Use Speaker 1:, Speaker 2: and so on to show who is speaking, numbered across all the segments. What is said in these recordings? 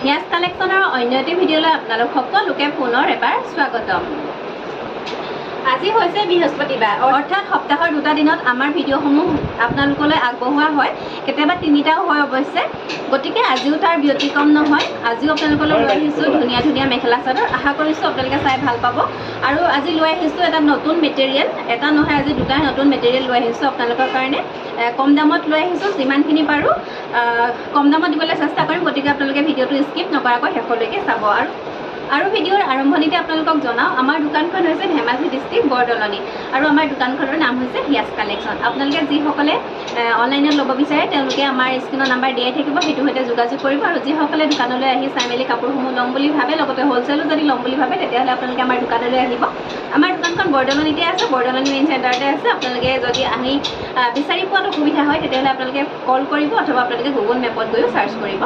Speaker 1: ইয়াস কালেকশনৰ অন্য এটি ভিডিঅ'লৈ আপোনালোক সকলোকে পুনৰ এবাৰ স্বাগতম। আজি হৈছে বৃহস্পতিবাৰ, অৰ্থাৎ সপ্তাহৰ দুটা দিনত আমাৰ ভিডিঅ'সমূহ আপোনালোকলৈ আগবঢ়োৱা হয়, কেতিয়াবা তিনিটাও হয় অৱশ্যে। গতিকে আজিও তাৰ ব্যতিক্ৰম নহয়। আজিও আপোনালোকলৈ লৈ আহিছোঁ ধুনীয়া ধুনীয়া মেখেলা চাদৰ। আশা কৰিছোঁ আপোনালোকে চাই ভাল পাব। আৰু আজি লৈ আহিছোঁ এটা নতুন মেটেৰিয়েল, এটা নহয় আজি দুটাই নতুন মেটেৰিয়েল লৈ আহিছোঁ আপোনালোকৰ কাৰণে। কম দামত লৈ আহিছোঁ, যিমানখিনি পাৰোঁ কম দামত দিবলৈ চেষ্টা কৰিম। গতিকে আপোনালোকে ভিডিঅ'টো স্কিপ নকৰাকৈ শেষলৈকে চাব। আৰু ভিডিঅ'ৰ আৰম্ভণিতে আপোনালোকক জনাওঁ, আমাৰ দোকানখন হৈছে ধেমাজি ডিষ্ট্ৰিক্ট বৰদলনি, আৰু আমাৰ দোকানখনৰ নাম হৈছে ইয়াস কালেকশ্যন। আপোনালোকে যিসকলে অনলাইনত ল'ব বিচাৰে তেওঁলোকে আমাৰ স্ক্ৰীনৰ নাম্বাৰ দিয়াই থাকিব, সেইটোৰ সৈতে যোগাযোগ কৰিব। আৰু যিসকলে দোকানলৈ আহি চাই মেলি কাপোৰসমূহ ল'ম বুলি ভাবে, লগতে হ'লচেলো যদি ল'ম বুলি ভাবে, তেতিয়াহ'লে আপোনালোকে আমাৰ দোকানলৈ আহিব। আমাৰ দোকানখন বৰদলনিতে আছে, বৰদলনি মেইন চেণ্টাৰতে আছে। আপোনালোকে যদি আহি বিচাৰি পোৱাত অসুবিধা হয় তেতিয়াহ'লে আপোনালোকে কল কৰিব, অথবা আপোনালোকে গুগল মেপত গৈও চাৰ্চ কৰিব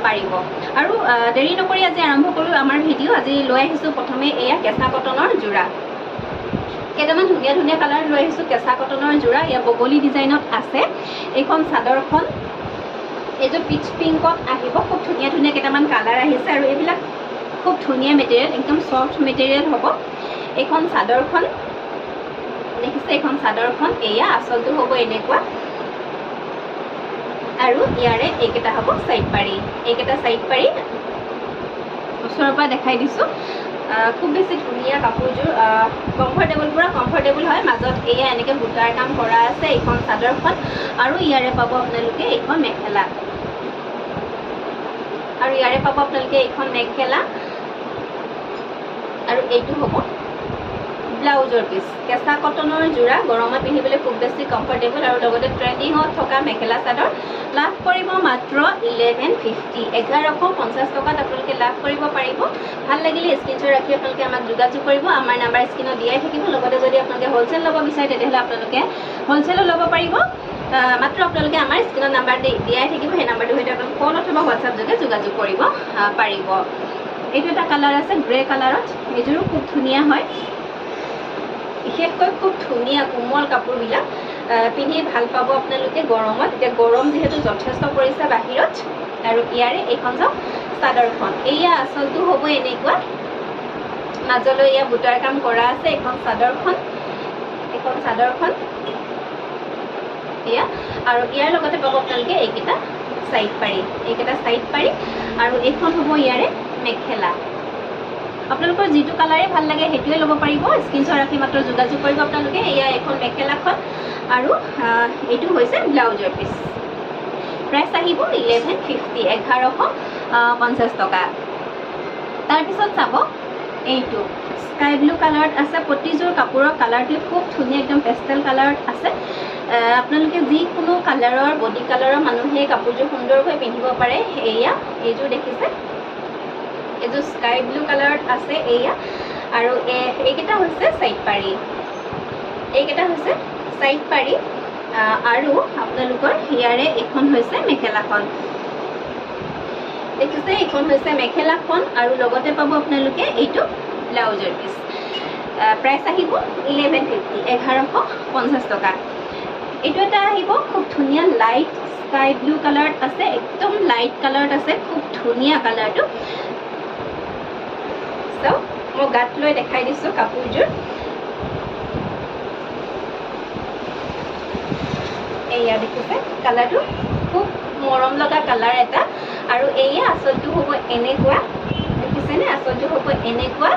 Speaker 1: পাৰিব। আৰু দেৰি নকৰি আজি আৰম্ভ কৰোঁ আমাৰ ভিডিঅ'। আজি লৈ আহিছোঁ প্ৰথমে এয়া কেঁচা কটনৰ যোৰা। কেইটামান ধুনীয়া ধুনীয়া কালাৰ লৈ আহিছোঁ কেঁচা কটনৰ যোৰা। ইয়াৰ বগলী ডিজাইনত আছে। এইখন চাদৰখন এইযোৰ পিচ পিংকত আহিব। খুব ধুনীয়া ধুনীয়া কেইটামান কালাৰ আহিছে, আৰু এইবিলাক খুব ধুনীয়া মেটেৰিয়েল, একদম চফ্ট মেটেৰিয়েল হ'ব। এইখন চাদৰখন দেখিছে, এইখন চাদৰখন এয়া আচলটো হ'ব এনেকুৱা, আৰু ইয়াৰে এইকেইটা হ'ব চাইড পাৰি। এইকেইটা চাইড পাৰি ওচৰৰ পৰা দেখাই দিছোঁ। খুব বেছি ধুনীয়া কাপোৰযোৰ, কমফৰ্টেবল, পূৰা কমফৰ্টেবল হয়। মাজত এয়া এনেকৈ বুটাৰ কাম কৰা আছে এইখন চাদৰখন, আৰু ইয়াৰে পাব আপোনালোকে এইখন মেখেলা, আৰু ইয়াৰে পাব আপোনালোকে এইখন মেখেলা, আৰু এইটো হ'ব ব্লাউজৰ পিচ। কেঁচা কটনৰ যোৰা, গৰমত পিন্ধিবলৈ খুব বেছি কমফৰ্টেবল, আৰু লগতে ট্ৰেণ্ডিঙত থকা মেখেলা চাদৰ লাভ কৰিব মাত্ৰ 1150, 1150 টকাত আপোনালোকে লাভ কৰিব পাৰিব। ভাল লাগিলে স্ক্ৰীনশ্বট ৰাখি আপোনালোকে আমাক যোগাযোগ কৰিব। আমাৰ নাম্বাৰ স্ক্ৰীনত দিয়াই থাকিব। লগতে যদি আপোনালোকে হ'লচেল ল'ব বিচাৰে তেতিয়াহ'লে আপোনালোকে হ'লচেলো ল'ব পাৰিব। মাত্ৰ আপোনালোকে আমাৰ স্ক্ৰীনত নাম্বাৰ দিয়াই থাকিব, সেই নাম্বাৰটোৰ সৈতে আপোনালোকে কল অথবা হোৱাটছআপ যোগে যোগাযোগ কৰিব পাৰিব। এইটো এটা কালাৰ আছে গ্ৰে কালাৰত, এইযোৰো খুব ধুনীয়া হয়। বিশেষকৈ খুব ধুনীয়া কোমল কাপোৰবিলাক পিন্ধি ভাল পাব আপোনালোকে গৰমত। এতিয়া গৰম যিহেতু যথেষ্ট পৰিছে বাহিৰত। আৰু ইয়াৰে এইখন চাওক চাদৰখন, এয়া আচলটো হ'ব এনেকুৱা, মাজলৈ এয়া বুটাৰ কাম কৰা আছে এইখন চাদৰখন, এইখন চাদৰখন এয়া, আৰু ইয়াৰ লগতে পাব আপোনালোকে এইকেইটা চাইড পাৰি, এইকেইটা চাইড পাৰি, আৰু এইখন হ'ব ইয়াৰে মেখেলা। আপোনালোকৰ যিটো কালাৰে ভাল লাগে সেইটোৱে ল'ব পাৰিব। স্ক্ৰীনশ্বট ৰাখি মাত্ৰ যোগাযোগ কৰিব আপোনালোকে। এয়া এখন মেখেলাখন, আৰু এইটো হৈছে ব্লাউজৰ পিচ। প্ৰাইচ আহিব 1150, 1150 টকা। তাৰপিছত চাব এইটো স্কাই ব্লু কালাৰত আছে। প্ৰতিযোৰ কাপোৰৰ কালাৰটো খুব ধুনীয়া, একদম পেষ্টেল কালাৰত আছে। আপোনালোকে যিকোনো কালাৰৰ, বডি কালাৰৰ মানুহে কাপোৰযোৰ সুন্দৰকৈ পিন্ধিব পাৰে। এয়া এইযোৰ দেখিছে, এইযোৰ স্কাই ব্লু কালাৰত আছে এয়া, আৰু এইকেইটা হৈছে চাইড পাৰি, এইকেইটা হৈছে চাইড পাৰি। আৰু আপোনালোকৰ ইয়াৰে এইখন হৈছে মেখেলাখন, দেখিছে, এইখন হৈছে মেখেলাখন, আৰু লগতে পাব আপোনালোকে এইটো ব্লাউজৰ পিচ। প্ৰাইচ আহিব 1150, 1150 টকা। এইটো এটা আহিব খুব ধুনীয়া লাইট স্কাই ব্লু কালাৰত আছে, একদম লাইট কালাৰত আছে, খুব ধুনীয়া কালাৰটো। মই গাত লৈ দেখাই দিছোঁ কাপোৰযোৰ। এয়া দেখিছে কালাৰটো, খুব মৰম লগা কালাৰ এটা। আৰু এয়া আচলটো হ'ব এনেকুৱা, দেখিছেনে, আচলটো হ'ব এনেকুৱা।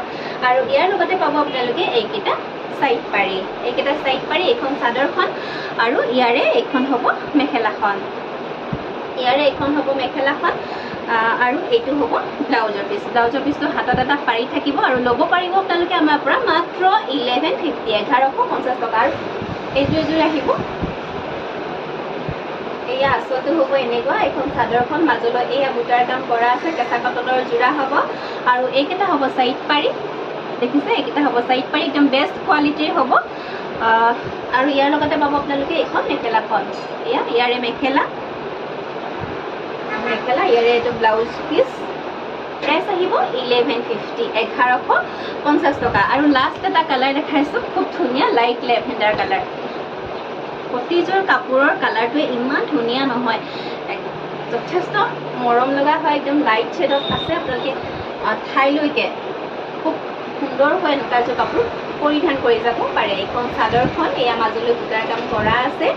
Speaker 1: আৰু ইয়াৰ লগতে পাব আপোনালোকে এইকেইটা চাইড পাৰি, এইকেইটা চাইড পাৰি, এইখন চাদৰখন, আৰু ইয়াৰে এইখন হ'ব মেখেলাখন, ইয়াৰে এইখন হ'ব মেখেলাখন, আৰু এইটো হ'ব ব্লাউজৰ পিচ। ব্লাউজৰ পিচটো হাতত এটা পাৰি থাকিব, আৰু ল'ব পাৰিব আপোনালোকে আমাৰ পৰা মাত্ৰ 1150, 1150 টকা। আৰু এইটো এযোৰ আহিব, এয়া আচলটো হ'ব এনেকুৱা, এইখন চাদৰখন, মাজলৈ এয়া বুটাৰ কাম কৰা আছে, কেঁচা কটনৰ যোৰা হ'ব, আৰু এইকেইটা হ'ব চাইড পাৰি, দেখিছে, এইকেইটা হ'ব চাইড পাৰি, একদম বেষ্ট কোৱালিটিৰ হ'ব। আৰু ইয়াৰ লগতে পাব আপোনালোকে এইখন মেখেলাখন, এয়া ইয়াৰে মেখেলা, ইয়াৰে এইটো ব্লাউজ পিচ। প্ৰাইচ আহিব 1150, 1150 টকা। আৰু লাষ্ট এটা কালাৰ দেখাইছোঁ, খুব ধুনীয়া লাইট লেভেণ্ডাৰ কালাৰ। প্ৰতিযোৰ কাপোৰৰ কালাৰটোৱে ইমান ধুনীয়া নহয়, যথেষ্ট মৰম লগা হয়, একদম লাইট শ্বেডত আছে। আপোনালোকে ঠাইলৈকে খুব সুন্দৰ হয় এনেকুৱা এযোৰ কাপোৰ পৰিধান কৰি যাব পাৰে। এইখন চাদৰখন এয়া মাজলৈ বুটাৰ কাম কৰা আছে।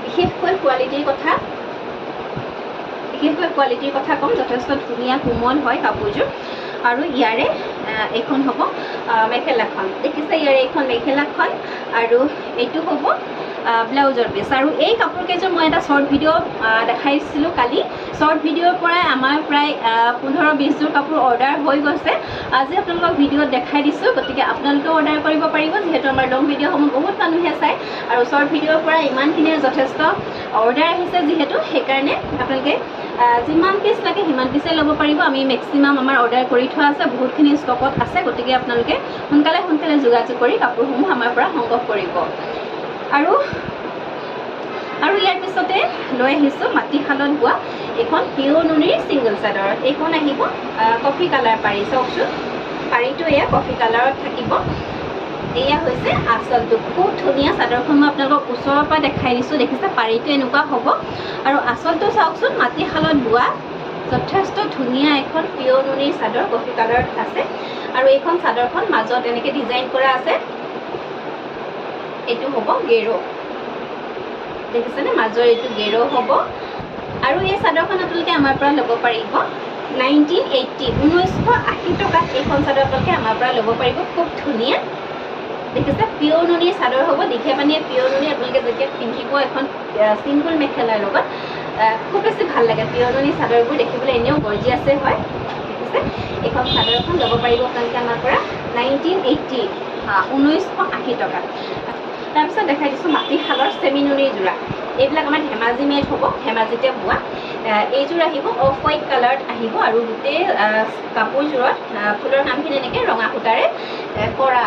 Speaker 1: বিশেষকৈ কোৱালিটিৰ কথা ক'ম, যথেষ্ট ধুনীয়া কোমল হয় কাপোৰযোৰ। আৰু ইয়াৰে এইখন হ'ব মেখেলাখন, দেখিছে ইয়াৰে এইখন মেখেলাখন, আৰু এইটো হ'ব ব্লাউজৰ পিচ। আৰু এই কাপোৰ কেইযোৰ মই এটা শ্বৰ্ট ভিডিঅ' দেখাইছিলোঁ কালি। শ্বৰ্ট ভিডিঅ'ৰ পৰাই আমাৰ প্ৰায় 15-20 যোৰ কাপোৰ অৰ্ডাৰ হৈ গৈছে। আজি আপোনালোকক ভিডিঅ'ত দেখাই দিছোঁ, গতিকে আপোনালোকেও অৰ্ডাৰ কৰিব পাৰিব, যিহেতু আমাৰ লং ভিডিঅ'সমূহ বহুত মানুহে চায়। আৰু শ্বৰ্ট ভিডিঅ'ৰ পৰা ইমানখিনিৰ যথেষ্ট অৰ্ডাৰ আহিছে, যিহেতু সেইকাৰণে আপোনালোকে যিমান পিচ লাগে সিমান পিচে ল'ব পাৰিব। আমি মেক্সিমাম আমাৰ অৰ্ডাৰ কৰি থোৱা আছে, বহুতখিনি ষ্টকত আছে, গতিকে আপোনালোকে সোনকালে যোগাযোগ কৰি কাপোৰসমূহ আমাৰ পৰা সংগ্ৰহ কৰিব। আৰু ইয়াৰ পিছতে লৈ আহিছোঁ মাটিশালত বোৱা এইখন পিঅ' নুনিৰ ছিংগল চাদৰ। এইখন আহিব কফি কালাৰ পাৰি, চাওকচোন পাৰিটো এয়া কফি কালাৰত থাকিব। এয়া হৈছে আঁচলটো, খুব ধুনীয়া। চাদৰখন মই আপোনালোকক ওচৰৰ পৰা দেখাই দিছোঁ, দেখিছে পাৰিটো এনেকুৱা হ'ব। আৰু আঁচলটো চাওকচোন, মাটিশালত বোৱা যথেষ্ট ধুনীয়া এখন পিঅ' নুনিৰ চাদৰ, কফি কালাৰত আছে। আৰু এইখন চাদৰখন মাজত এনেকৈ ডিজাইন কৰা আছে। এইটো হ'ব গেৰো, দেখিছেনে মাজৰ এইটো গেৰো হ'ব। আৰু এই চাদৰখন আপোনালোকে আমাৰ পৰা ল'ব পাৰিব 1980, 1980 টকাত এইখন চাদৰ আপোনালোকে আমাৰ পৰা ল'ব পাৰিব। খুব ধুনীয়া, দেখিছে পিঅ' নুনিৰ চাদৰ হ'ব, দীঘে পানীয়ে পিঅ' নুনি। আপোনালোকে যেতিয়া পিন্ধিব এখন চিম্পুল মেখেলাৰ লগত খুব বেছি ভাল লাগে। পিঅ' নুনিৰ চাদৰবোৰ দেখিবলৈ এনেও গৰ্জিয়াছে হয়, দেখিছে। এইখন চাদৰখন ল'ব পাৰিব আপোনালোকে আমাৰ পৰা 1980, 1980 টকাত। তাৰপিছত দেখাই দিছোঁ মাটিশালৰ চেমি নুনিৰ যোৰা। এইবিলাক আমাৰ ধেমাজি মেড হ'ব, ধেমাজিতে বোৱা। এইযোৰ আহিব অফ হোৱাইট কালাৰত আহিব, আৰু গোটেই কাপোৰযোৰত ফুলৰ কামখিনি এনেকৈ ৰঙা সূতাৰে কৰা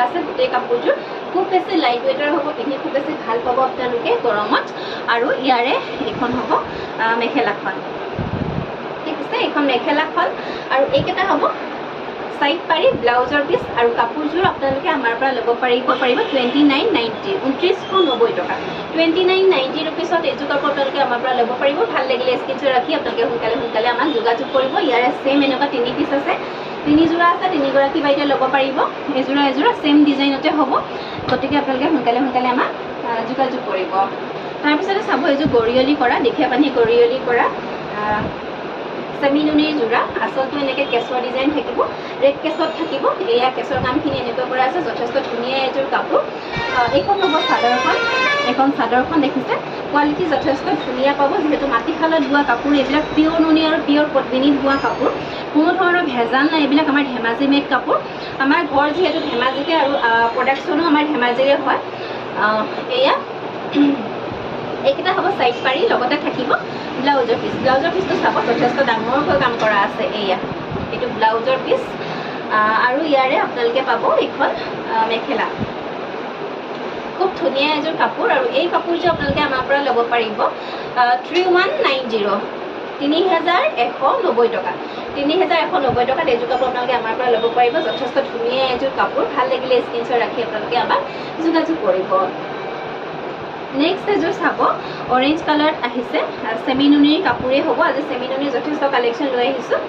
Speaker 1: আছে, গোটেই কাপোৰযোৰ। খুব বেছি লাইট ৱেইটৰ হ'ব, পিন্ধি খুব বেছি ভাল পাব আপোনালোকে গৰমত। আৰু ইয়াৰে এইখন হ'ব মেখেলাখন, দেখিছে এইখন মেখেলাখন। আৰু এইকেইটা হ'ব চাইড পাৰি ব্লাউজৰ পিচ। আৰু কাপোৰযোৰ আপোনালোকে আমাৰ পৰা ল'ব পাৰিব 2990, 2990 টকা। 2990 ৰুপিছত এইযোৰ কাপোৰ আপোনালোকে আমাৰ পৰা ল'ব পাৰিব। ভাল লাগিলে স্ক্ৰীনশ্বট ৰাখি আপোনালোকে সোনকালে আমাক যোগাযোগ কৰিব। ইয়াৰে ছেম এনেকুৱা 3 পিচ আছে, 3 যোৰা আছে, 3গৰাকী বাইদেৱে ল'ব পাৰিব। এযোৰা ছেম ডিজাইনতে হ'ব, গতিকে আপোনালোকে সোনকালে আমাক যোগাযোগ কৰিব। তাৰপিছতে চাব এইযোৰ গৰিয়লি কৰা, দীঘে পানী গৰিয়লি কৰা চেমি নুনিৰ যোৰা। আচলটো এনেকৈ কেছৰ ডিজাইন থাকিব, ৰেড কেছত থাকিব। এয়া কেছৰ কামখিনি এনেকৈ কৰা আছে, যথেষ্ট ধুনীয়া এযোৰ কাপোৰ। এইখন হ'ব চাদৰখন, এইখন চাদৰখন দেখিছে কোৱালিটি যথেষ্ট ধুনীয়া পাব, যিহেতু মাটিশালত বোৱা কাপোৰ। এইবিলাক পিঅ' নুনি আৰু পিঅ' পদ্মিনীত বোৱা কাপোৰ, কোনো ধৰণৰ ভেজাল নাই। এইবিলাক আমাৰ ধেমাজি মেড কাপোৰ। আমাৰ ঘৰ যিহেতু ধেমাজিতে, আৰু প্ৰডাকশ্যনো আমাৰ ধেমাজিৰে হয়। এয়া এইকেইটা হ'ব চাইড পাৰি, লগতে থাকিব ব্লাউজৰ পিচ। ব্লাউজৰ পিচটো চাব, যথেষ্ট ডাঙৰকৈ কাম কৰা আছে। এইটো ব্লাউজৰ পিচ। আৰু ইয়াৰে আপোনালোকে পাব এইখন মেখেলা, খুব ধুনীয়া এযোৰ কাপোৰ। আৰু এই কাপোৰযোৰ আপোনালোকে আমাৰ পৰা ল'ব পাৰিব 3190, 3190 টকা। 3190 টকাত এযোৰ কাপোৰ আপোনালোকে আমাৰ পৰা ল'ব পাৰিব। যথেষ্ট ধুনীয়া এযোৰ কাপোৰ। ভাল লাগিলে স্ক্ৰীনশ্বট ৰাখি আপোনালোকে আমাক যোগাযোগ কৰিব। নেক্সট এযোৰ চাব, অৰেঞ্জ কালাৰত আহিছে, চেমি নুনিৰ কাপোৰেই হ'ব। আজি চেমি নুনিৰ যথেষ্ট কালেকশ্যন লৈ আহিছোঁ।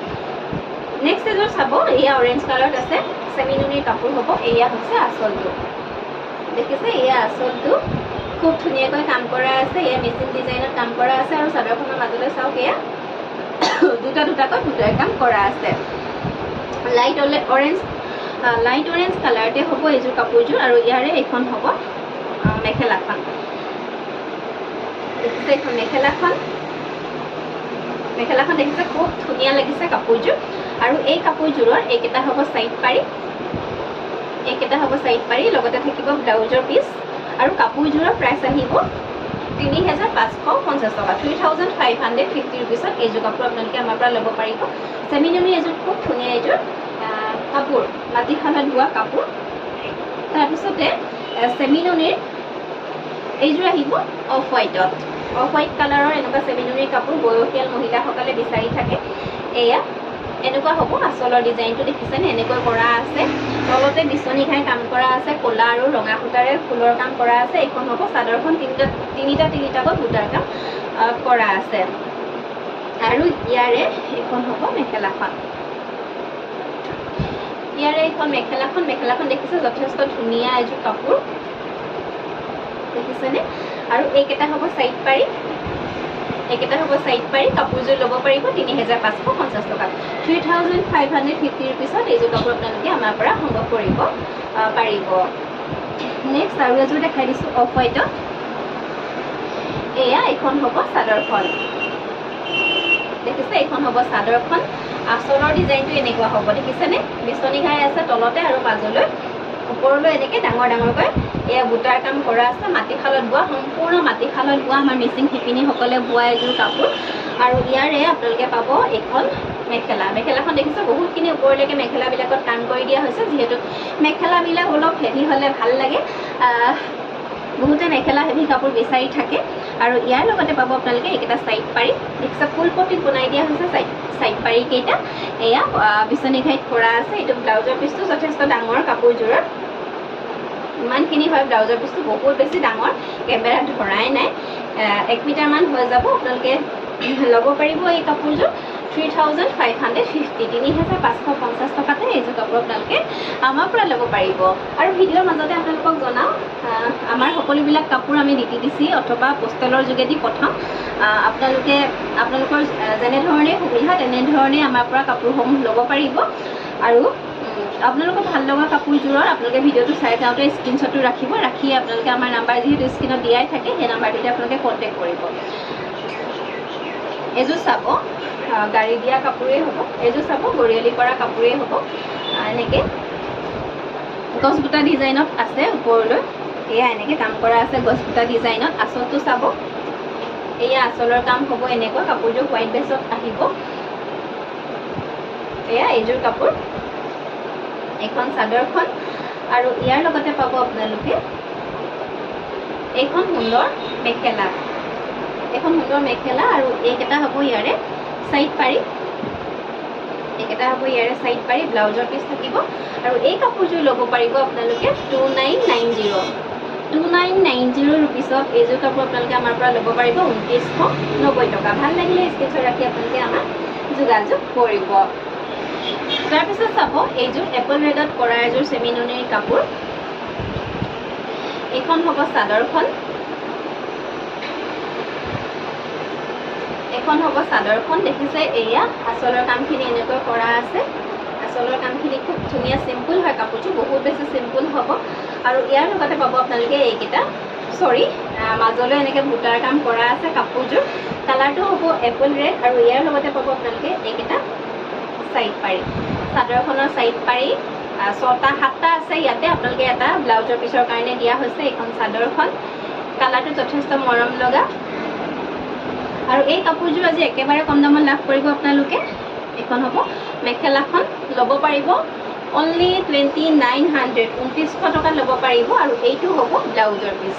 Speaker 1: নেক্সট এযোৰ চাব, এয়া অৰেঞ্জ কালাৰত আছে, চেমি নুনিৰ কাপোৰ হ'ব। এয়া হৈছে আঁচলটো, দেখিছে এয়া আঁচলটো, খুব ধুনীয়াকৈ কাম কৰা আছে। এয়া মেচিন ডিজাইনত কাম কৰা আছে। আৰু চাদৰখনৰ মাজলৈ চাওক, এয়া দুটাকৈ বুটাৰ কাম কৰা আছে। লাইট অৰেঞ্জ কালাৰতে হ'ব এইযোৰ কাপোৰযোৰ। আৰু ইয়াৰে এইখন হ'ব মেখেলাখন, দেখিছে এইখন মেখেলাখন দেখিছে, খুব ধুনীয়া লাগিছে কাপোৰযোৰ। আৰু এই কাপোৰযোৰৰ এইকেইটা হ'ব চাইড পাৰি, লগতে থাকিব ব্লাউজৰ পিচ। আৰু কাপোৰযোৰৰ প্ৰাইচ আহিব 3550 টকা, 3550 ৰুপিছত এইযোৰ কাপোৰ আপোনালোকে আমাৰ পৰা ল'ব পাৰিব। চেমি নুনি এযোৰ খুব ধুনীয়া এযোৰ কাপোৰ, মাটিশালত বোৱা কাপোৰ। তাৰপিছতে চেমি নুনিৰ এইযোৰ আহিব অফ হোৱাইটত, অফ হোৱাইট কালাৰৰ এনেকুৱা চেমি নুনিৰ কাপোৰ বয়সীয়াল মহিলাসকলে বিচাৰি থাকে। এয়া এনেকুৱা হ'ব আঁচলৰ ডিজাইনটো, দেখিছেনে এনেকৈ কৰা আছে। তলতে বিচনী ঘাই কাম কৰা আছে, ক'লা আৰু ৰঙা সূতাৰে ফুলৰ কাম কৰা আছে। এইখন হ'ব চাদৰখন, তিনিটাকৈ বুটাৰ কাম কৰা আছে আৰু ইয়াৰে এখন হ'ব মেখেলাখন ইয়াৰে এখন মেখেলাখন দেখিছে যথেষ্ট ধুনীয়া এযোৰ কাপোৰ দেখিছেনে আৰু এইকেইটা হ'ব সাইড পাৰি কাপোৰযোৰ ল'ব পাৰিব ৩৫৫০ টকা ৩৫50 ৰুপিছত এইযোৰ কাপোৰ আপোনালোকে আমাৰ পৰা সংগ্ৰহ কৰিব পাৰিব নেক্সট আৰু এযোৰ দেখাই দিছোঁ অফ হোৱাইটত এয়া এখন হ'ব চাদৰখন দেখিছে এইখন হ'ব চাদৰখন আঁচলৰ ডিজাইনটো এনেকুৱা হ'ব দেখিছেনে বিচনী ঘাই আছে তলতে আৰু মাজলৈ ওপৰলৈ এনেকৈ ডাঙৰকৈ এয়া বুটাৰ কাম কৰা আছে মাটিশালত বোৱা সম্পূৰ্ণ মাটিশালত বোৱা আমাৰ মিচিং শিপিনীসকলে বোৱা এযোৰ কাপোৰ আৰু ইয়াৰে আপোনালোকে পাব এখন মেখেলাখন দেখিছে বহুতখিনি ওপৰলৈকে মেখেলাবিলাকত কাম কৰি দিয়া হৈছে যিহেতু মেখেলাবিলাক অলপ হেভি হ'লে ভাল লাগে বহুতে মেখেলা হেভি কাপোৰ বিচাৰি থাকে আৰু ইয়াৰ লগতে পাব আপোনালোকে এইকেইটা সাইড পাৰি দেখিছে ফুল পটিত বনাই দিয়া হৈছে সাইড পাৰি কেইটা এয়া বিচনী ঘাইত কৰা আছে এইটো ব্লাউজৰ পিচটো যথেষ্ট ডাঙৰ কাপোৰযোৰৰ ইমানখিনি হয় ব্লাউজৰ পিচটো বহুত বেছি ডাঙৰ কেমেৰাত ধৰাই নাই 1 মিটাৰমান হৈ যাব আপোনালোকে ল'ব পাৰিব এই কাপোৰযোৰ ৩৫50 ৩৫৫০ টকাতে এইযোৰ কাপোৰ আপোনালোকে আমাৰ পৰা ল'ব পাৰিব আৰু ভিডিঅ'ৰ মাজতে আপোনালোকক জনাওঁ আমাৰ সকলোবিলাক কাপোৰ আমি DTDC অথবা পোষ্টেলৰ যোগেদি পঠাওঁ আপোনালোকৰ যেনেধৰণে সুবিধা তেনেধৰণে আমাৰ পৰা কাপোৰসমূহ ল'ব পাৰিব আৰু আপোনালোকৰ ভাল লগা কাপোৰযোৰৰ আপোনালোকে ভিডিঅ'টো চাই যাওঁতে স্ক্ৰীনশ্বটটো ৰাখি আপোনালোকে আমাৰ নাম্বাৰ যিহেতু স্ক্ৰীনত দিয়াই থাকে সেই নাম্বাৰটোতে আপোনালোকে কণ্টেক্ট কৰিব এযোৰ চাব গাড়ী দিয়া কাপোৰেই হ'ব এযোৰ চাব গৰিয়লি কৰা কাপোৰেই হ'ব এনেকৈ গছবুটা ডিজাইনত আছে ওপৰলৈ এয়া এনেকৈ কাম কৰা আছে গছবুটা ডিজাইনত আঁচলটো চাব এয়া আঁচলৰ কাম হ'ব এনেকুৱা কাপোৰযোৰ হোৱাইট বেছত আহিব এয়া এইযোৰ কাপোৰ এখন চাদৰখন আৰু ইয়াৰ লগতে পাব আপোনালোকে এইখন সুন্দৰ মেখেলা আৰু এইকেইটা হ'ব ইয়াৰে সাইড পাৰি ব্লাউজৰ পিচ থাকিব আৰু এই কাপোৰযোৰ ল'ব পাৰিব আপোনালোকে 2990 ৰুপিছত এইযোৰ কাপোৰ আপোনালোকে আমাৰ পৰা ল'ব পাৰিব 2990 টকা ভাল লাগিলে স্ক্ৰীনশ্বট ৰাখি আপোনালোকে আমাক যোগাযোগ কৰিব তাৰপিছত চাব এইযোৰ এপল ৰেডত কৰা এযোৰ চেমিননিৰ কাপোৰ এইখন হ'ব চাদৰখন দেখিছে এয়া আঁচলৰ কামখিনি এনেকৈ কৰা আছে আঁচলৰ কামখিনি খুব ধুনীয়া চিম্পুল হয় কাপোৰযোৰ বহুত বেছি চিম্পুল হ'ব আৰু ইয়াৰ লগতে পাব আপোনালোকে এইকেইটা মাজলৈ এনেকৈ বুটাৰ কাম কৰা আছে কাপোৰযোৰ কালাৰটো হ'ব এপল ৰেড আৰু ইয়াৰ লগতে পাব আপোনালোকে এইকেইটা সাইড পাৰি চাদৰখনৰ সাইড পাৰি 6টা 7টা আছে ইয়াতে আপোনালোকে এটা ব্লাউজৰ পিছৰ কাৰণে দিয়া হৈছে এইখন চাদৰখন কালাৰটো যথেষ্ট মৰম লগা আৰু এই কাপোৰযোৰ আজি একেবাৰে কম দামত লাভ কৰিব আপোনালোকে এইখন হ'ব মেখেলাখন ল'ব পাৰিব অনলি 2900 টকা ল'ব পাৰিব আৰু এইটো হ'ব ব্লাউজৰ পিচ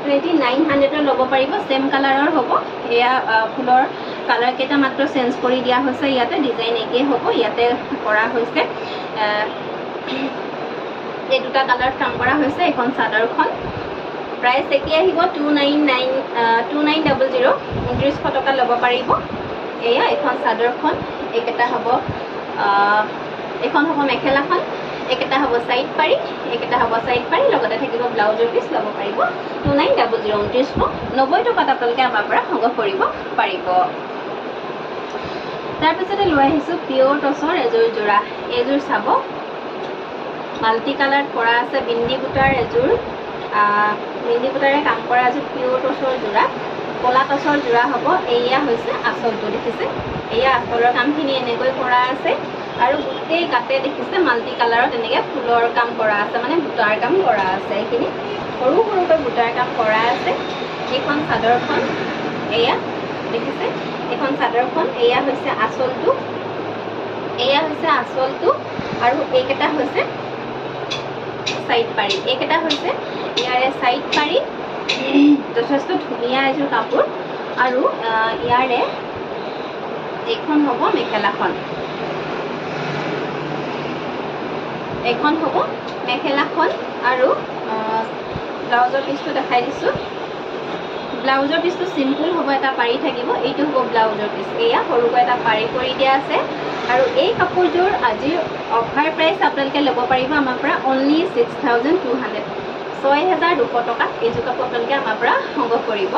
Speaker 1: 2900 ল'ব পাৰিব সেম কালাৰৰ হ'ব এয়া ফুলৰ কালাৰ কেইটা মাত্ৰ চেঞ্জ কৰি দিয়া হৈছে ইয়াতে ডিজাইন একেই হ'ব ইয়াতে কৰা হৈছে এই দুটা কালাৰ কাম কৰা হৈছে এখন চাদৰখন প্ৰাইস একেই আহিব 2900 2900 টকা ল'ব পাৰিব এয়া এখন চাদৰখন এইকেইটা হ'ব এখন হ'ব মেখেলাখন এইকেইটা হ'ব সাইড পাৰি লগতে থাকিব ব্লাউজৰ পিচ ল'ব পাৰিব 2900 2990 টকাত আপোনালোকে আমাৰ পৰা সংগ্ৰহ কৰিব পাৰিব তাৰপিছতে লৈ আহিছোঁ পিয়ৰ টচৰ এযোৰ যোৰা এইযোৰ চাব মাল্টি কালাৰ কৰা আছে বিন্দি বুটাৰ এযোৰ বিন্দি বুটাৰে কাম কৰা এযোৰ পিয়ৰ টচৰ যোৰা কলা টচৰ যোৰা হ'ব এয়া হৈছে আঁচলটো দেখিছে এয়া আঁচলৰ কামখিনি এনেকৈ কৰা আছে আৰু গোটেই কাটে দেখিছে মাল্টি কালাৰত এনেকৈ ফুলৰ কাম কৰা আছে মানে বুটাৰ কাম কৰা আছে এইখিনি সৰুকৈ বুটাৰ কাম কৰা আছে এইখন চাদৰখন এয়া দেখিছে এইখন চাদৰখন এয়া হৈছে আঁচলটো আৰু এইকেইটা হৈছে সাইড পাৰি এইকেইটা হৈছে ইয়াৰে সাইড পাৰি যথেষ্ট ধুনীয়া এযোৰ কাপোৰ আৰু ইয়াৰে এইখন হ'ব মেখেলাখন আৰু ব্লাউজৰ পিচটো দেখাই দিছোঁ ব্লাউজৰ পিচটো চিম্পল হ'ব, এটা পাৰি থাকিব। এইটো হ'ব ব্লাউজৰ পিচ। এয়া সৰুকৈ এটা পাৰি কৰি দিয়া আছে। আৰু এই কাপোৰযোৰ আজিৰ অফাৰ প্ৰাইচ আপোনালোকে ল'ব পাৰিব আমাৰ পৰা অনলি 6,200, 6,200 টকাত এইযোৰ কাপোৰ আপোনালোকে আমাৰ পৰা সংগ্ৰহ কৰিব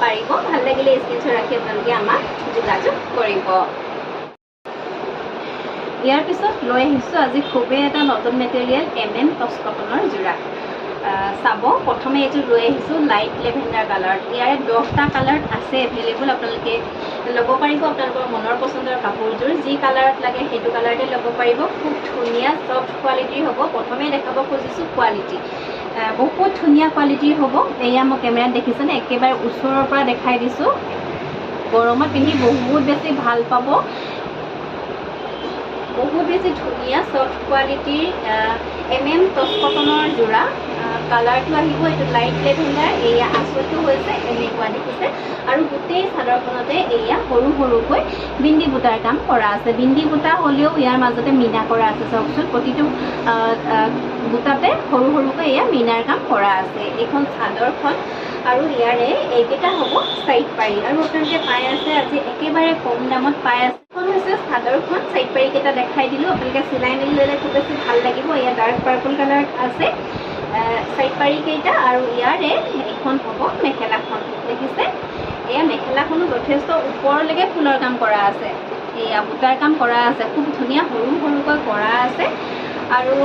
Speaker 1: পাৰিব। ভাল লাগিলে স্ক্ৰীনশ্বট ৰাখি আপোনালোকে আমাক যোগাযোগ কৰিব। ইয়াৰ পিছত লৈ আহিছোঁ আজি খুবেই এটা নতুন মেটেৰিয়েল MM টচ কটনৰ যোৰা। চাব, প্ৰথমে এইযোৰ লৈ আহিছোঁ লাইট লেভেণ্ডাৰ কালাৰত। ইয়াৰে 10টা কালাৰত আছে এভেইলেবল, আপোনালোকে ল'ব পাৰিব আপোনালোকৰ মনৰ পচন্দৰ কাপোৰযোৰ। যি কালাৰত লাগে সেইটো কালাৰতে ল'ব পাৰিব। খুব ধুনীয়া ছফ্ট কোৱালিটিৰ হ'ব। প্ৰথমে দেখাব খুজিছোঁ কোৱালিটি, বহুত ধুনীয়া কোৱালিটিৰ হ'ব। এয়া মই কেমেৰাত দেখিছেনে, একেবাৰে ওচৰৰ পৰা দেখাই দিছোঁ। গৰমত পিন্ধি বহুত বেছি ভাল পাব। বহুত বেছি ধুনীয়া ছফ্ট কোৱালিটিৰ MM টচ কটনৰ যোৰা। কালাৰটো আহিব এইটো লাইট লেভেণ্ডাৰ। এয়া আঁচলটো হৈছে এনেকুৱা দেখিছে, আৰু গোটেই চাদৰখনতে এয়া সৰু সৰুকৈ বিন্দি বুটাৰ কাম কৰা আছে। বিন্দি বুটা হ'লেও ইয়াৰ মাজতে মীনা কৰা আছে। চাওকচোন, প্ৰতিটো বুটাতে সৰু সৰুকৈ এয়া মীনাৰ কাম কৰা আছে। এইখন চাদৰখন, আৰু ইয়াৰে এইকেইটা হ'ব চাইড পাৰি, আৰু আপোনালোকে পাই আছে আজি একেবাৰে কম দামত পাই আছে। এখন হৈছে চাদৰখন, চাইড পাৰিকেইটা দেখাই দিলোঁ। আপোনালোকে চিলাই মেলি ল'লে খুব বেছি ভাল লাগিব। এয়া ডাৰ্ক পাৰ্পল কালাৰত আছে চাইড পাৰিকেইটা, আৰু ইয়াৰে এখন হ'ব মেখেলাখন। দেখিছে, এয়া মেখেলাখনো যথেষ্ট ওপৰলৈকে ফুলৰ কাম কৰা আছে। এয়া বুটাৰ কাম কৰা আছে, খুব ধুনীয়া সৰু সৰুকৈ কৰা আছে। আৰু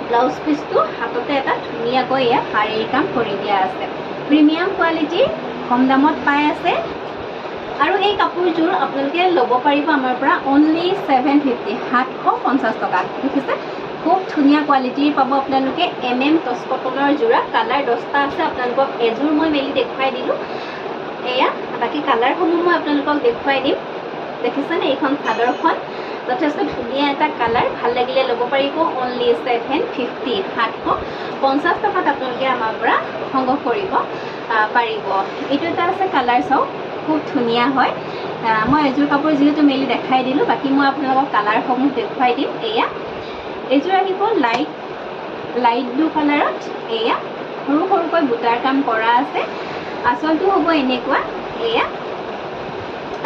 Speaker 1: ব্লাউজ পিচটো হাততে এটা ধুনীয়াকৈ এয়া শাৰীৰ কাম কৰি দিয়া আছে। প্ৰিমিয়াম কোৱালিটিৰ, কম দামত পাই আছে। আৰু এই কাপোৰযোৰ আপোনালোকে ল'ব পাৰিব আমাৰ পৰা অনলি 750, 750 টকা। দেখিছে, খুব ধুনীয়া কোৱালিটিৰ পাব আপোনালোকে। MM টচ কটনৰ যোৰা। কালাৰ 10টা আছে, আপোনালোকক এযোৰ মই মেলি দেখুৱাই দিলোঁ। এয়া বাকী কালাৰসমূহ মই আপোনালোকক দেখুৱাই দিম। দেখিছেনে, এইখন চাদৰখন যথেষ্ট ধুনীয়া এটা কালাৰ। ভাল লাগিলে ল'ব পাৰিব অনলি 750, 750 টকাত আপোনালোকে আমাৰ পৰা সংগ্ৰহ কৰিব পাৰিব। এইটো এটা আছে কালাৰ, চাওক খুব ধুনীয়া হয়। মই এযোৰ কাপোৰ যিহেতু মেলি দেখাই দিলোঁ, বাকী মই আপোনালোকক কালাৰসমূহ দেখুৱাই দিম। এয়া এইযোৰ আহিব লাইট ব্লু কালাৰত। এয়া সৰু সৰুকৈ বুটাৰ কাম কৰা আছে। আঁচলটো হ'ব এনেকুৱা, এয়া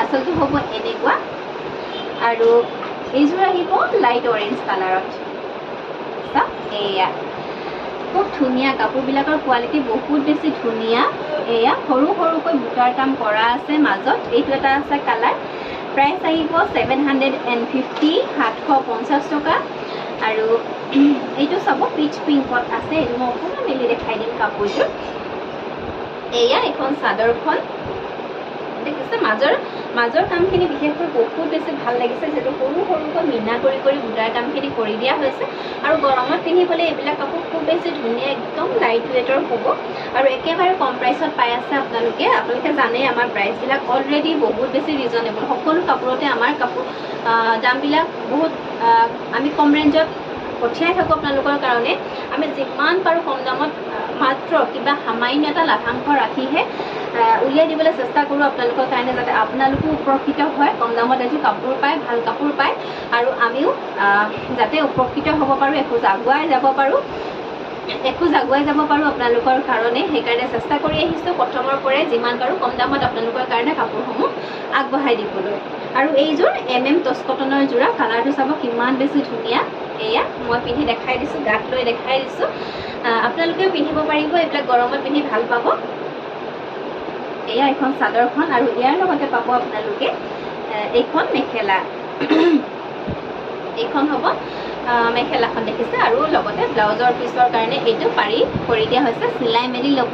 Speaker 1: আঁচলটো হ'ব এনেকুৱা। আৰু এইযোৰ আহিব লাইট অৰেঞ্জ কালাৰত। চাওক, এয়া খুব ধুনীয়া, কাপোৰবিলাকৰ কোৱালিটি বহুত বেছি ধুনীয়া। এয়া সৰু সৰুকৈ বুটাৰ কাম কৰা আছে মাজত। এইটো এটা আছে কালাৰ। প্ৰাইচ আহিব 750, 750 টকা। আৰু এইটো চাব পিচ পিংকত আছে। এইটো মই অকণমান মেলি দেখাই দিম কাপোৰযোৰ। এয়া এখন চাদৰখন। দেখিছে, মাজৰ কামখিনি বিশেষকৈ বহুত বেছি ভাল লাগিছে, যিহেতু সৰু সৰুকৈ মীনা কৰি কৰি বুটাৰ কামখিনি কৰি দিয়া হৈছে। আৰু গৰমত পিন্ধিবলৈ এইবিলাক কাপোৰ খুব বেছি ধুনীয়া, একদম লাইট ৱেইটৰ হ'ব। আৰু একেবাৰে কম প্ৰাইচত পাই আছে আপোনালোকে জানে আমাৰ প্ৰাইচবিলাক অলৰেডি বহুত বেছি ৰিজনেবল। সকলো কাপোৰতে আমাৰ দামবিলাক বহুত আমি কম ৰেঞ্জত পঠিয়াই থাকোঁ আপোনালোকৰ কাৰণে। আমি যিমান পাৰোঁ কম দামত মাত্ৰ কিবা সামান্য এটা লাভাংশ ৰাখিহে উলিয়াই দিবলৈ চেষ্টা কৰোঁ আপোনালোকৰ কাৰণে, যাতে আপোনালোকো উপকৃত হয়, কম দামত এযোৰ কাপোৰ পায়, ভাল কাপোৰ পায়, আৰু আমিও যাতে উপকৃত হ'ব পাৰোঁ, এখোজ আগুৱাই যাব পাৰোঁ আপোনালোকৰ কাৰণে। সেইকাৰণে চেষ্টা কৰি আহিছোঁ প্ৰথমৰ পৰাই যিমান পাৰোঁ কম দামত আপোনালোকৰ কাৰণে কাপোৰসমূহ আগবঢ়াই দিবলৈ। আৰু এইযোৰ MM টচ কটনৰ যোৰা। কালাৰটো চাব কিমান বেছি ধুনীয়া। এয়া মই পিন্ধি দেখাই দিছোঁ, গাত লৈ দেখাই দিছোঁ। আপোনালোকেও পিন্ধিব পাৰিব, এইবিলাক গৰমত পিন্ধি ভাল পাব। এয়া এখন চাদৰখন, আৰু ইয়াৰ লগতে পাব আপোনালোকে এইখন মেখেলা। এইখন হ'ব মেখেলাখন। দেখিছে, আৰু লগতে ব্লাউজৰ পিচৰ কাৰণে এইটো পাৰি কৰি দিয়া হৈছে। চিলাই মেলি ল'ব,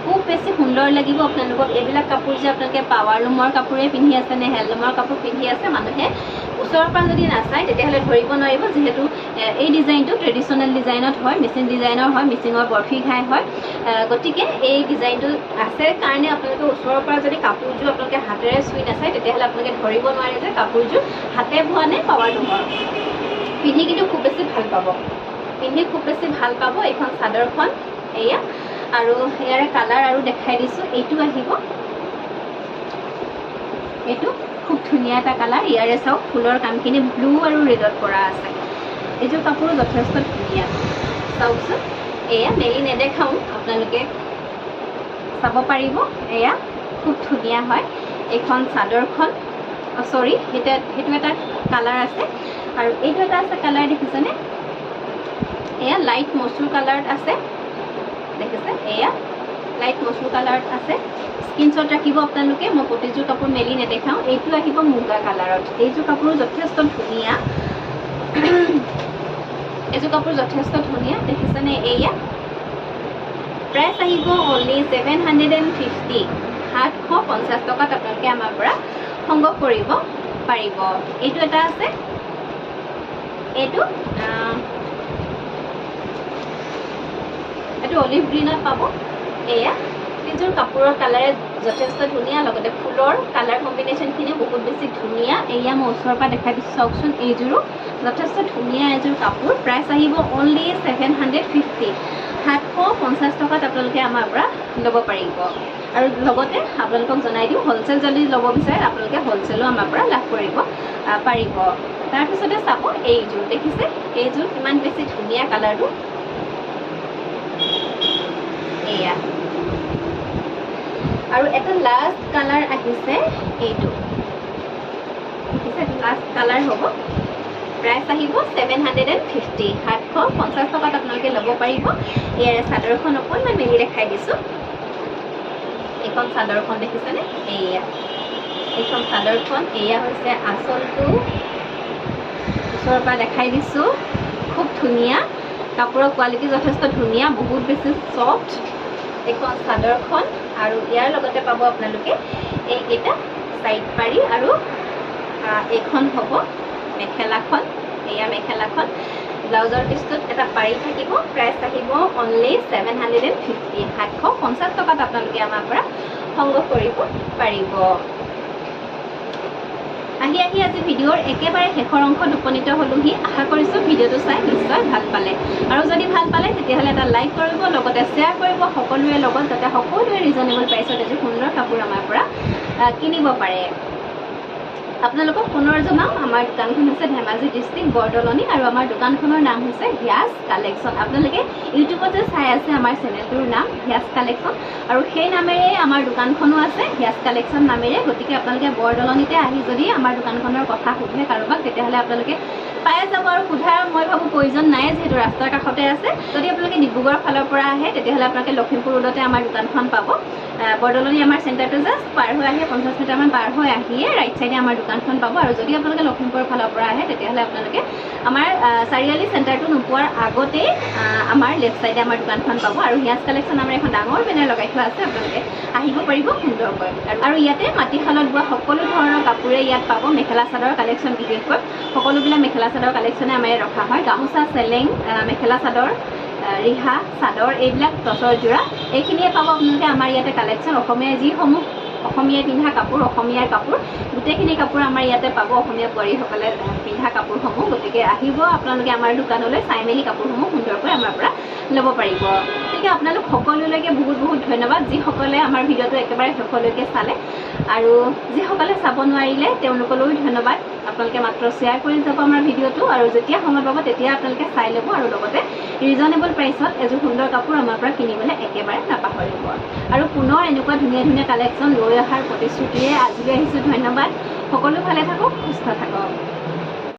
Speaker 1: খুব বেছি সুন্দৰ লাগিব আপোনালোকক। এইবিলাক কাপোৰ যে আপোনালোকে পাৱাৰ লুমৰ কাপোৰে পিন্ধি আছে নে হেণ্ডলুমৰ কাপোৰ পিন্ধি আছে, মানুহে ওচৰৰ পৰা যদি নাচায় তেতিয়াহ'লে ধৰিব নোৱাৰিব, যিহেতু এই ডিজাইনটো ট্ৰেডিশ্যনেল ডিজাইনত হয়, মিচিং ডিজাইনৰ হয়, মিচিঙৰ বৰফি ঘাই হয়। গতিকে এই ডিজাইনটো আছে কাৰণে আপোনালোকে ওচৰৰ পৰা যদি কাপোৰযোৰ আপোনালোকে হাতেৰে চুই নাচায় তেতিয়াহ'লে আপোনালোকে ধৰিব নোৱাৰে যে কাপোৰযোৰ হাতে বোৱা নে পাৱাৰ লুমৰ। পিন্ধি কিন্তু খুব বেছি ভাল পাব, এইখন চাদৰখন। এয়া আৰু ইয়াৰে কালাৰ আৰু দেখাই দিছোঁ। এইটো আহিব, এইটো খুব ধুনীয়া এটা কালাৰ। ইয়াৰে চাওক ফুলৰ কামখিনি ব্লু আৰু ৰেডত কৰা আছে। এইযোৰ কাপোৰ যথেষ্ট ধুনীয়া, চাওকচোন। এয়া মেলি নেদেখাওঁ, আপোনালোকে চাব পাৰিব এয়া খুব ধুনীয়া হয় এইখন চাদৰখন সৰি সেইটো এটা কালাৰ আছে আৰু এইটো এটা আছে কালাৰ দেখিছেনে এয়া লাইট মচুৰ কালাৰত আছে দেখিছে এয়া লাইট মচুৰ কালাৰত আছে স্ক্ৰীনশ্বট ৰাখিব আপোনালোকে মই প্ৰতিযোৰ কাপোৰ মেলি নেদেখাওঁ এইটো আহিব মুগা কালাৰত এইযোৰ কাপোৰ যথেষ্ট ধুনীয়া এইযোৰ কাপোৰ যথেষ্ট ধুনীয়া দেখিছেনে এয়া প্ৰাইচ আহিব অনলি 750 750 টকাত আপোনালোকে আমাৰ পৰা সংগ্ৰহ কৰিব পাৰিব এইটো এটা আছে এইটো অলিভ গ্ৰীণত পাব এয়া এইযোৰ কাপোৰৰ কালাৰে যথেষ্ট ধুনীয়া লগতে ফুলৰ কালাৰ কম্বিনেশ্যনখিনিও বহুত বেছি ধুনীয়া এয়া মই ওচৰৰ পৰা দেখাই দিছোঁ চাওকচোন এইযোৰো যথেষ্ট ধুনীয়া এযোৰ কাপোৰ প্ৰাইচ আহিব অনলি 750 750 টকাত আপোনালোকে আমাৰ পৰা ল'ব পাৰিব আৰু লগতে আপোনালোকক জনাই দিওঁ হ'লচেল যদি ল'ব বিচাৰে আপোনালোকে হ'লচেলো আমাৰ পৰা লাভ কৰিব পাৰিব তাৰপিছতে চাব এইযোৰ দেখিছে এইযোৰ কিমান বেছি ধুনীয়া কালাৰটো এয়া আৰু এটা লাষ্ট কালাৰ আহিছে এইটো দেখিছে লাষ্ট কালাৰ হ'ব প্ৰাইচ আহিব 750 750 টকাত আপোনালোকে ল'ব পাৰিব ইয়াৰে চাদৰখন অকণমান মেলি দেখাই দিছোঁ এইখন চাদৰখন দেখিছেনে এয়া এইখন চাদৰখন এয়া হৈছে আঁচলটো ওচৰৰ পৰা দেখাই দিছোঁ খুব ধুনীয়া কাপোৰৰ কোৱালিটি যথেষ্ট ধুনীয়া বহুত বেছি ছফ্ট এইখন চাদৰখন আৰু ইয়াৰ লগতে পাব আপোনালোকে এইকেইটা চাইড পাৰি আৰু এইখন হ'ব মেখেলাখন এয়া মেখেলাখন ব্লাউজৰ পিছটোত এটা পাৰি থাকিব প্ৰাইচ আহিব অনলি 750 750 টকাত আপোনালোকে আমাৰ পৰা সংগ্ৰহ কৰিব পাৰিব আহি আজি ভিডিঅ'ৰ একেবাৰে শেষৰ অংশত উপনীত হ'লোহি আশা কৰিছোঁ ভিডিঅ'টো চাই নিশ্চয় ভাল পালে আৰু যদি ভাল পালে তেতিয়াহ'লে এটা লাইক কৰিব লগতে শ্বেয়াৰ কৰিব সকলোৰে লগত যাতে সকলোৱে ৰিজনেবল প্ৰাইচত এযোৰ সুন্দৰ কাপোৰ আমাৰ পৰা কিনিব পাৰে আপোনালোকক পুনৰ জনাম আমাৰ দোকানখন হৈছে ধেমাজি ডিষ্ট্ৰিক্ট বৰদলনি আৰু আমাৰ দোকানখনৰ নাম হৈছে হিয়াজ কালেকশ্যন আপোনালোকে ইউটিউবত যে চাই আছে আমাৰ চেনেলটোৰ নাম হিয়াজ কালেকশ্যন আৰু সেই নামেৰে আমাৰ দোকানখনো আছে হিয়াজ কালেকশ্যন নামেৰে গতিকে আপোনালোকে বৰদলনিতে আহি যদি আমাৰ দোকানখনৰ কথা সোধে কাৰোবাক তেতিয়াহ'লে আপোনালোকে পাই যাব আৰু সোধাৰ মই ভাবোঁ প্ৰয়োজন নাই যিহেতু ৰাস্তাৰ কাষতে আছে যদি আপোনালোকে ডিব্ৰুগড়ৰ ফালৰ পৰা আহে তেতিয়াহ'লে আপোনালোকে লখিমপুৰ ৰোডতে আমাৰ দোকানখন পাব বৰদলনি আমাৰ চেণ্টাৰটো জাষ্ট পাৰ হৈ আহি 50 মিটাৰমান পাৰ হৈ আহিয়ে ৰাইট চাইডে আমাৰ দোকানখন পাব আৰু যদি আপোনালোকে লখিমপুৰৰ ফালৰ পৰা আহে তেতিয়াহ'লে আপোনালোকে আমাৰ চাৰিআলি চেণ্টাৰটো নোপোৱাৰ আগতেই আমাৰ লেফ্ট চাইডে আমাৰ দোকানখন পাব আৰু হিয়াজ কালেকশ্যন আমাৰ এখন ডাঙৰ বেনাৰ লগাই থোৱা আছে আপোনালোকে আহিব পাৰিব সুন্দৰকৈ আৰু ইয়াতে মাটিশালত বোৱা সকলো ধৰণৰ কাপোৰে ইয়াত পাব মেখেলা চাদৰ কালেকশ্যন বিশেষকৈ সকলোবিলাক মেখেলা চাদৰ কালেকশ্যনে আমাৰ ইয়াত ৰখা হয় গামোচা চেলেং মেখেলা চাদৰ ৰিহা চাদৰ এইবিলাক টচৰ যোৰা এইখিনিয়ে পাব আপোনালোকে আমাৰ ইয়াতে কালেকশ্যন অসমীয়া যিসমূহ অসমীয়াই পিন্ধা কাপোৰ অসমীয়াৰ কাপোৰ গোটেইখিনি কাপোৰ আমাৰ ইয়াতে পাব অসমীয়া বোৱাৰীসকলে পিন্ধা কাপোৰসমূহ গতিকে আহিব আপোনালোকে আমাৰ দোকানলৈ চাই মেলি কাপোৰসমূহ সুন্দৰকৈ আমাৰ পৰা ল'ব পাৰিব গতিকে আপোনালোক সকলোলৈকে বহুত ধন্যবাদ যিসকলে আমাৰ ভিডিঅ'টো একেবাৰে শেষলৈকে চালে আৰু যিসকলে চাব নোৱাৰিলে তেওঁলোকলৈও ধন্যবাদ আপোনালোকে মাত্ৰ শ্বেয়াৰ কৰি যাব আমাৰ ভিডিঅ'টো আৰু যেতিয়া সময় পাব তেতিয়া আপোনালোকে চাই ল'ব আৰু লগতে ৰিজনেবল প্ৰাইচত এযোৰ সুন্দৰ কাপোৰ আমাৰ পৰা কিনিবলৈ একেবাৰে নাপাহৰিব আৰু পুনৰ এনেকুৱা ধুনীয়া কালেকশ্যন লৈ অহাৰ প্ৰতিশ্ৰুতিৰে আজিলৈ আহিছোঁ ধন্যবাদ সকলো ভালে থাকক সুস্থ থাকক